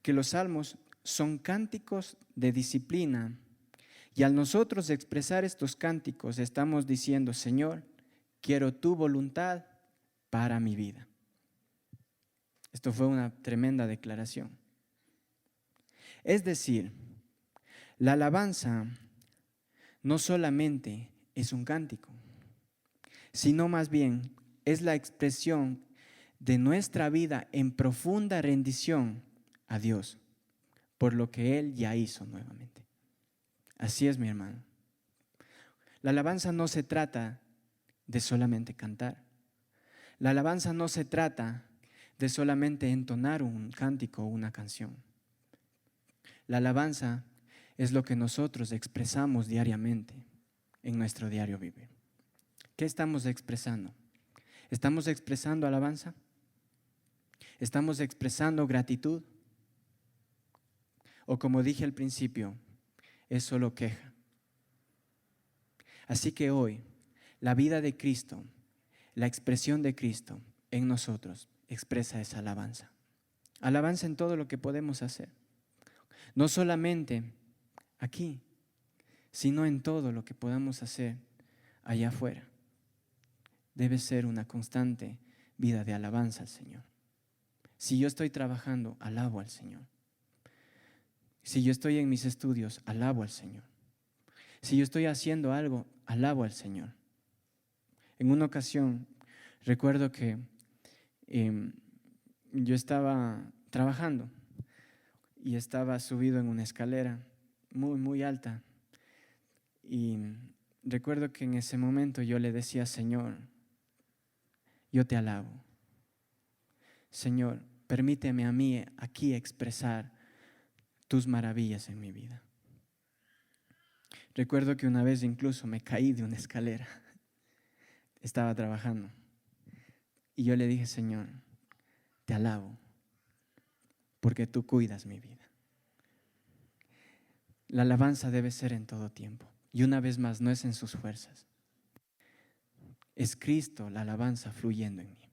que los salmos son cánticos de disciplina y al nosotros expresar estos cánticos estamos diciendo, Señor, quiero tu voluntad para mi vida. Esto fue una tremenda declaración. Es decir, la alabanza no solamente es un cántico, sino más bien es la expresión de nuestra vida en profunda rendición a Dios por lo que Él ya hizo nuevamente. Así es, mi hermano. La alabanza no se trata de solamente cantar. La alabanza no se trata de solamente entonar un cántico o una canción. La alabanza es lo que nosotros expresamos diariamente en nuestro diario vivir. ¿Qué estamos expresando? ¿Estamos expresando alabanza? ¿Estamos expresando gratitud? O como dije al principio, es solo queja. Así que hoy, la vida de Cristo, la expresión de Cristo en nosotros expresa esa alabanza. Alabanza en todo lo que podemos hacer. No solamente aquí, sino en todo lo que podamos hacer allá afuera. Debe ser una constante vida de alabanza al Señor. Si yo estoy trabajando, alabo al Señor. Si yo estoy en mis estudios, alabo al Señor. Si yo estoy haciendo algo, alabo al Señor. En una ocasión, recuerdo que yo estaba trabajando y estaba subido en una escalera muy, muy alta. Y recuerdo que en ese momento yo le decía, Señor, yo te alabo. Señor, permíteme a mí aquí expresar tus maravillas en mi vida. Recuerdo que una vez incluso me caí de una escalera. Estaba trabajando. Y yo le dije, Señor, te alabo, porque tú cuidas mi vida. La alabanza debe ser en todo tiempo. Y una vez más, no es en sus fuerzas. Es Cristo la alabanza fluyendo en mí.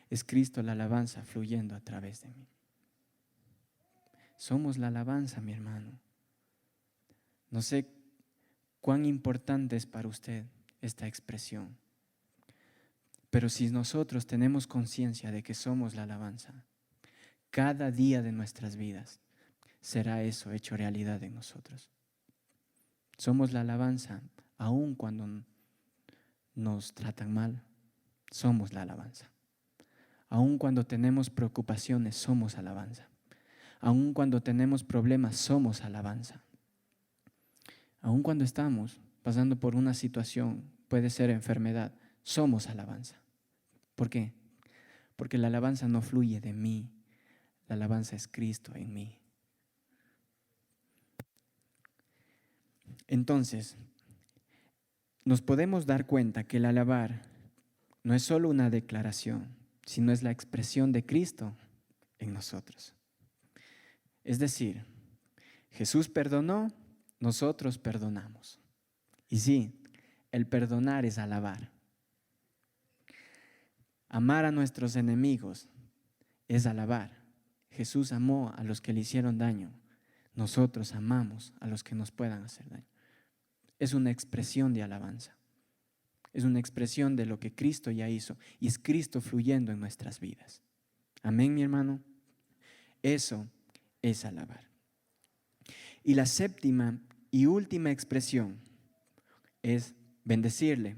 Es Cristo la alabanza fluyendo a través de mí. Somos la alabanza, mi hermano. No sé cuán importante es para usted esta expresión, pero si nosotros tenemos conciencia de que somos la alabanza, cada día de nuestras vidas será eso hecho realidad en nosotros. Somos la alabanza, aun cuando nos tratan mal, somos la alabanza. Aun cuando tenemos preocupaciones, somos alabanza. Aun cuando tenemos problemas, somos alabanza. Aun cuando estamos pasando por una situación, puede ser enfermedad, somos alabanza. ¿Por qué? Porque la alabanza no fluye de mí, la alabanza es Cristo en mí. Entonces, nos podemos dar cuenta que el alabar no es solo una declaración, sino es la expresión de Cristo en nosotros. Es decir, Jesús perdonó, nosotros perdonamos. Y sí, el perdonar es alabar. Amar a nuestros enemigos es alabar. Jesús amó a los que le hicieron daño. Nosotros amamos a los que nos puedan hacer daño. Es una expresión de alabanza. Es una expresión de lo que Cristo ya hizo y es Cristo fluyendo en nuestras vidas. Amén, mi hermano. Eso es alabar. Y la séptima y última expresión es bendecirle.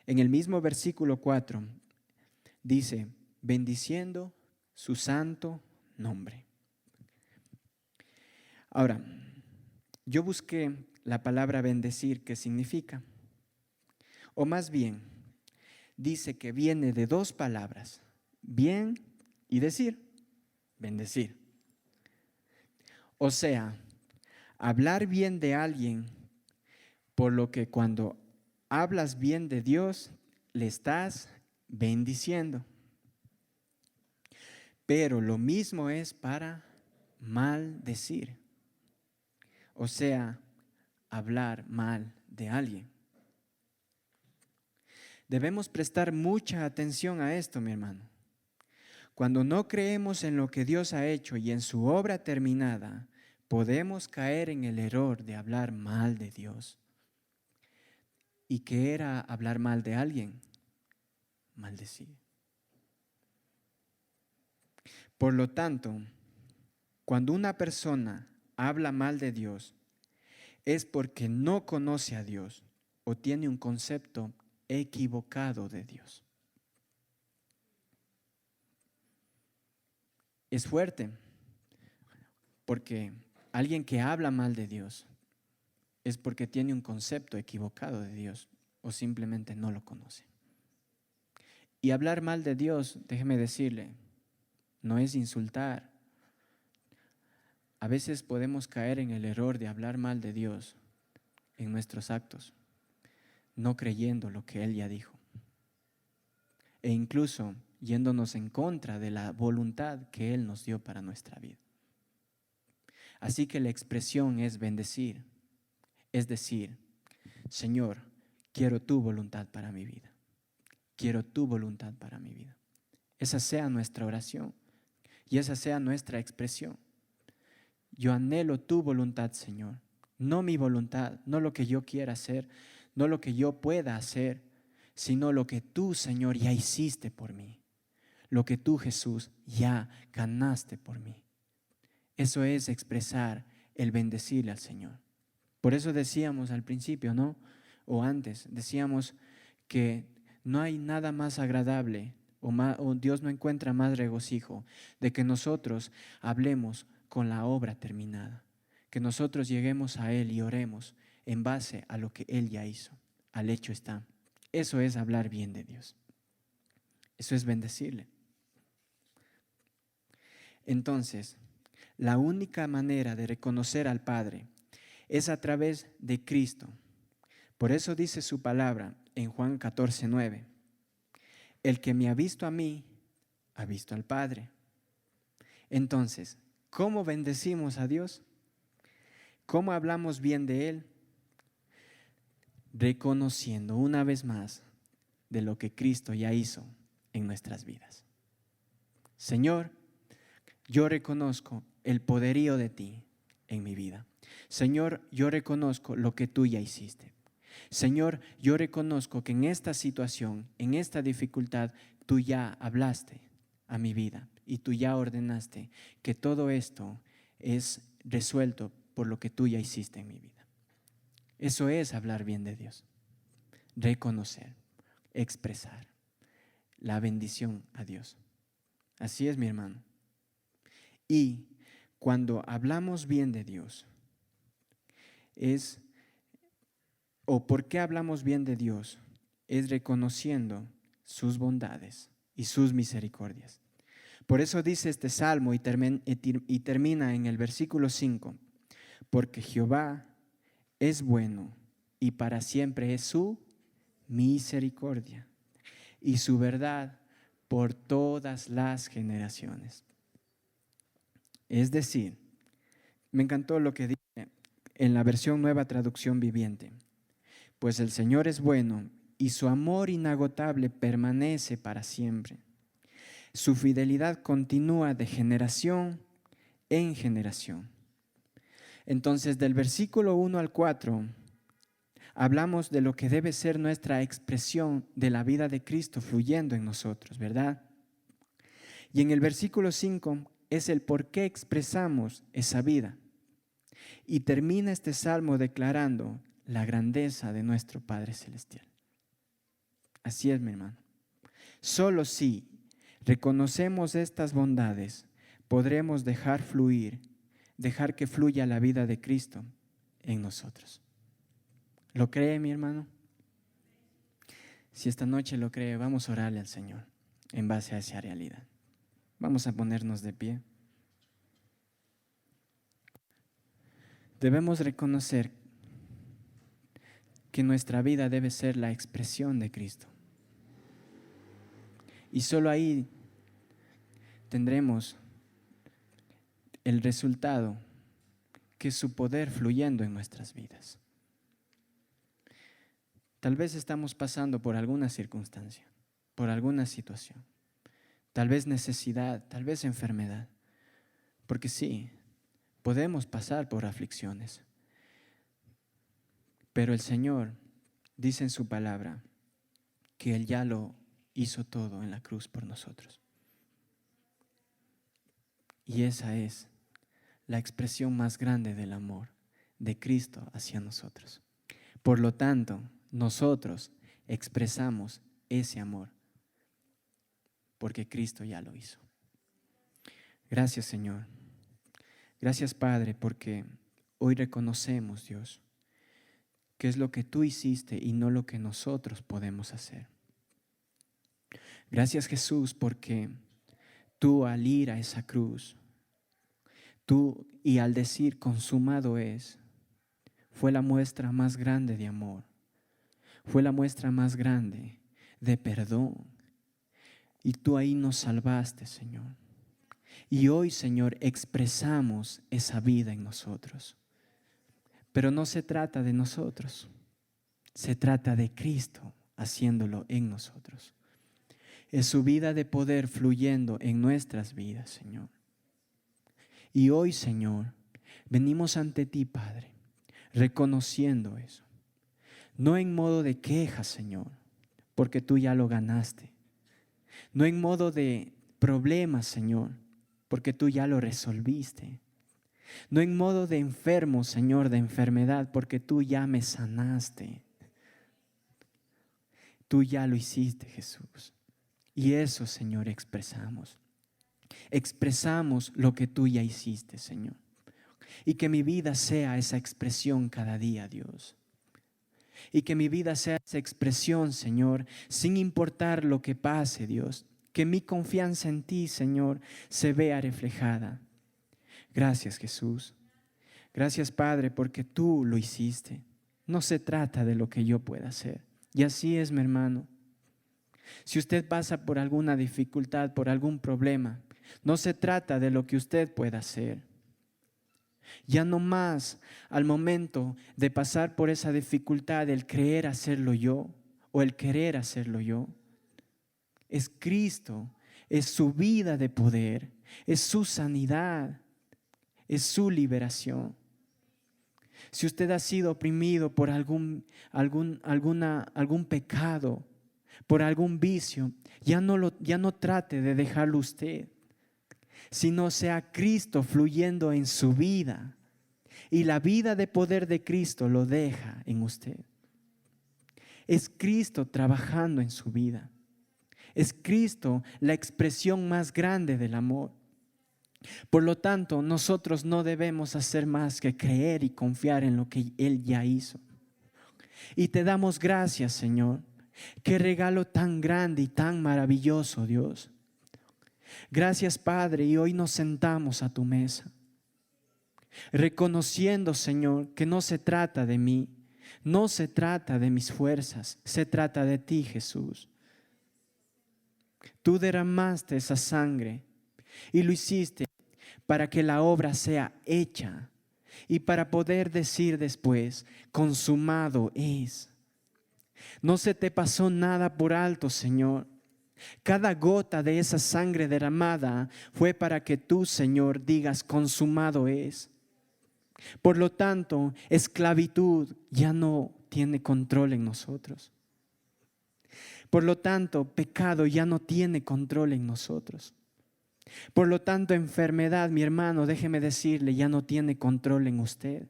En el mismo versículo 4 dice, bendiciendo su santo nombre. Ahora, yo busqué la palabra bendecir, ¿qué significa? O más bien, dice que viene de dos palabras, bien y decir, bendecir. O sea, hablar bien de alguien, por lo que cuando hablas bien de Dios, le estás bendiciendo. Pero lo mismo es para maldecir. O sea, hablar mal de alguien. Debemos prestar mucha atención a esto, mi hermano. Cuando no creemos en lo que Dios ha hecho y en su obra terminada, podemos caer en el error de hablar mal de Dios. ¿Y qué era hablar mal de alguien? Maldecir. Por lo tanto, cuando una persona habla mal de Dios, es porque no conoce a Dios o tiene un concepto equivocado de Dios. Es fuerte, porque alguien que habla mal de Dios es porque tiene un concepto equivocado de Dios o simplemente no lo conoce. Y hablar mal de Dios, déjeme decirle, no es insultar. A veces podemos caer en el error de hablar mal de Dios en nuestros actos, no creyendo lo que Él ya dijo. E incluso yéndonos en contra de la voluntad que Él nos dio para nuestra vida. Así que la expresión es bendecir, es decir, Señor, quiero tu voluntad para mi vida. Quiero tu voluntad para mi vida. Esa sea nuestra oración y esa sea nuestra expresión. Yo anhelo tu voluntad, Señor, no mi voluntad, no lo que yo quiera hacer, no lo que yo pueda hacer, sino lo que tú, Señor, ya hiciste por mí, lo que tú, Jesús, ya ganaste por mí. Eso es expresar el bendecirle al Señor. Por eso decíamos al principio, ¿no? O antes, decíamos que no hay nada más agradable o Dios no encuentra más regocijo de que nosotros hablemos con la obra terminada, que nosotros lleguemos a Él y oremos en base a lo que Él ya hizo, al hecho está. Eso es hablar bien de Dios. Eso es bendecirle. Entonces, la única manera de reconocer al Padre es a través de Cristo. Por eso dice su palabra en Juan 14:9. El que me ha visto a mí, ha visto al Padre. Entonces, ¿cómo bendecimos a Dios? ¿Cómo hablamos bien de Él? Reconociendo una vez más de lo que Cristo ya hizo en nuestras vidas. Señor, yo reconozco el poderío de ti en mi vida. Señor, yo reconozco lo que tú ya hiciste. Señor, yo reconozco que en esta situación, en esta dificultad, tú ya hablaste a mi vida y tú ya ordenaste que todo esto es resuelto por lo que tú ya hiciste en mi vida. Eso es hablar bien de Dios. Reconocer, expresar la bendición a Dios. Así es, mi hermano. Y cuando hablamos bien de Dios, ¿por qué hablamos bien de Dios? Es reconociendo sus bondades y sus misericordias. Por eso dice este salmo y termina en el versículo 5, porque Jehová es bueno y para siempre es su misericordia y su verdad por todas las generaciones. Es decir, me encantó lo que dice en la versión Nueva Traducción Viviente. Pues el Señor es bueno y su amor inagotable permanece para siempre. Su fidelidad continúa de generación en generación. Entonces, del versículo 1 al 4, hablamos de lo que debe ser nuestra expresión de la vida de Cristo fluyendo en nosotros, ¿verdad? Y en el versículo 5 es el por qué expresamos esa vida. Y termina este salmo declarando la grandeza de nuestro Padre Celestial. Así es, mi hermano. Solo si reconocemos estas bondades, podremos dejar que fluya la vida de Cristo en nosotros. ¿Lo cree, mi hermano? Si esta noche lo cree, vamos a orarle al Señor en base a esa realidad. Vamos a ponernos de pie. Debemos reconocer que nuestra vida debe ser la expresión de Cristo. Y solo ahí tendremos el resultado, que es su poder fluyendo en nuestras vidas. Tal vez estamos pasando por alguna circunstancia, por alguna situación, tal vez necesidad, tal vez enfermedad, porque sí, podemos pasar por aflicciones, pero el Señor dice en su palabra que Él ya lo hizo todo en la cruz por nosotros. Y esa es la expresión más grande del amor de Cristo hacia nosotros. Por lo tanto, nosotros expresamos ese amor porque Cristo ya lo hizo. Gracias, Señor. Gracias, Padre, porque hoy reconocemos, Dios, que es lo que tú hiciste y no lo que nosotros podemos hacer. Gracias, Jesús, porque tú al ir a esa cruz, tú y al decir consumado es, fue la muestra más grande de amor, fue la muestra más grande de perdón. Y tú ahí nos salvaste, Señor. Y hoy, Señor, expresamos esa vida en nosotros. Pero no se trata de nosotros, se trata de Cristo haciéndolo en nosotros. Es su vida de poder fluyendo en nuestras vidas, Señor. Y hoy, Señor, venimos ante ti, Padre, reconociendo eso. No en modo de queja, Señor, porque tú ya lo ganaste. No en modo de problemas, Señor, porque tú ya lo resolviste. No en modo de enfermo, Señor, de enfermedad, porque tú ya me sanaste. Tú ya lo hiciste, Jesús. Y eso, Señor, expresamos. Expresamos lo que tú ya hiciste, Señor. Y que mi vida sea esa expresión cada día, Dios. Y que mi vida sea esa expresión, Señor, sin importar lo que pase, Dios. Que mi confianza en ti, Señor, se vea reflejada. Gracias, Jesús. Gracias, Padre, porque tú lo hiciste. No se trata de lo que yo pueda hacer. Y así es, mi hermano. Si usted pasa por alguna dificultad, por algún problema, no se trata de lo que usted pueda hacer. Ya no más al momento de pasar por esa dificultad, el creer hacerlo yo o el querer hacerlo yo. Es Cristo, es su vida de poder, es su sanidad, es su liberación. Si usted ha sido oprimido por algún pecado, por algún vicio, ya no trate de dejarlo usted. sino sea Cristo fluyendo en su vida. Y la vida de poder de Cristo lo deja en usted. Es Cristo trabajando en su vida. Es Cristo la expresión más grande del amor. Por lo tanto, nosotros no debemos hacer más que creer y confiar en lo que Él ya hizo. Y te damos gracias, Señor. Qué regalo tan grande y tan maravilloso, Dios. Gracias, Padre, y hoy nos sentamos a tu mesa, reconociendo, Señor, que no se trata de mí, no se trata de mis fuerzas, se trata de ti, Jesús. Tú derramaste esa sangre y lo hiciste para que la obra sea hecha y para poder decir después, consumado es. No se te pasó nada por alto, Señor. Cada gota de esa sangre derramada fue para que tú, Señor, digas, consumado es. Por lo tanto, esclavitud ya no tiene control en nosotros. Por lo tanto, pecado ya no tiene control en nosotros. Por lo tanto, enfermedad, mi hermano, déjeme decirle, ya no tiene control en usted.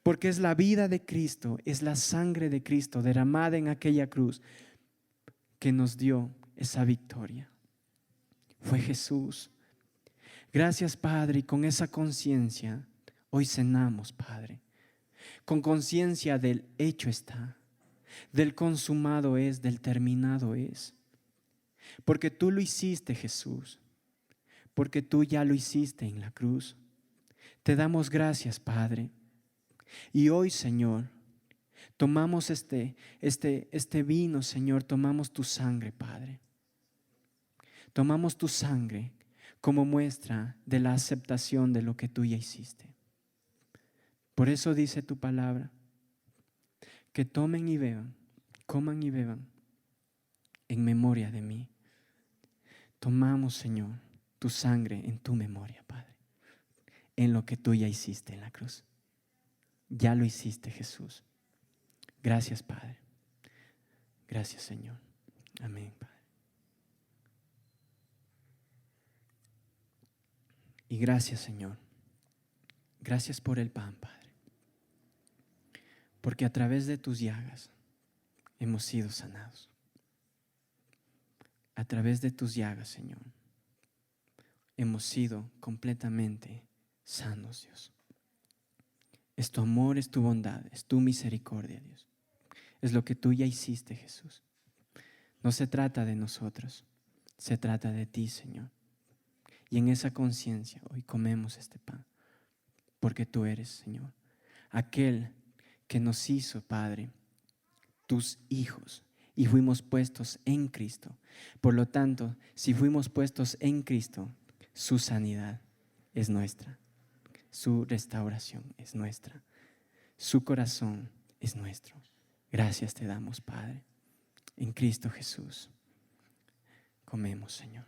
Porque es la vida de Cristo, es la sangre de Cristo derramada en aquella cruz que nos dio esa victoria. Fue Jesús. Gracias, Padre, y con esa conciencia hoy cenamos, Padre. Con conciencia del hecho está, del consumado es, del terminado es. Porque tú lo hiciste, Jesús. Porque tú ya lo hiciste en la cruz. Te damos gracias, Padre. Y hoy, Señor, tomamos este vino, Señor, tomamos tu sangre, Padre. Tomamos tu sangre como muestra de la aceptación de lo que tú ya hiciste. Por eso dice tu palabra, que tomen y beban, coman y beban en memoria de mí. Tomamos, Señor, tu sangre en tu memoria, Padre, en lo que tú ya hiciste en la cruz. Ya lo hiciste, Jesús. Gracias, Padre. Gracias, Señor. Amén, Padre. Y gracias, Señor. Gracias por el pan, Padre. Porque a través de tus llagas hemos sido sanados. A través de tus llagas, Señor, hemos sido completamente sanos, Dios. Es tu amor, es tu bondad, es tu misericordia, Dios. Es lo que tú ya hiciste, Jesús. No se trata de nosotros, se trata de ti, Señor. Y en esa conciencia hoy comemos este pan, porque tú eres, Señor, aquel que nos hizo, Padre, tus hijos, y fuimos puestos en Cristo. Por lo tanto, si fuimos puestos en Cristo, su sanidad es nuestra, su restauración es nuestra, su corazón es nuestro. Gracias te damos, Padre. En Cristo Jesús comemos, Señor.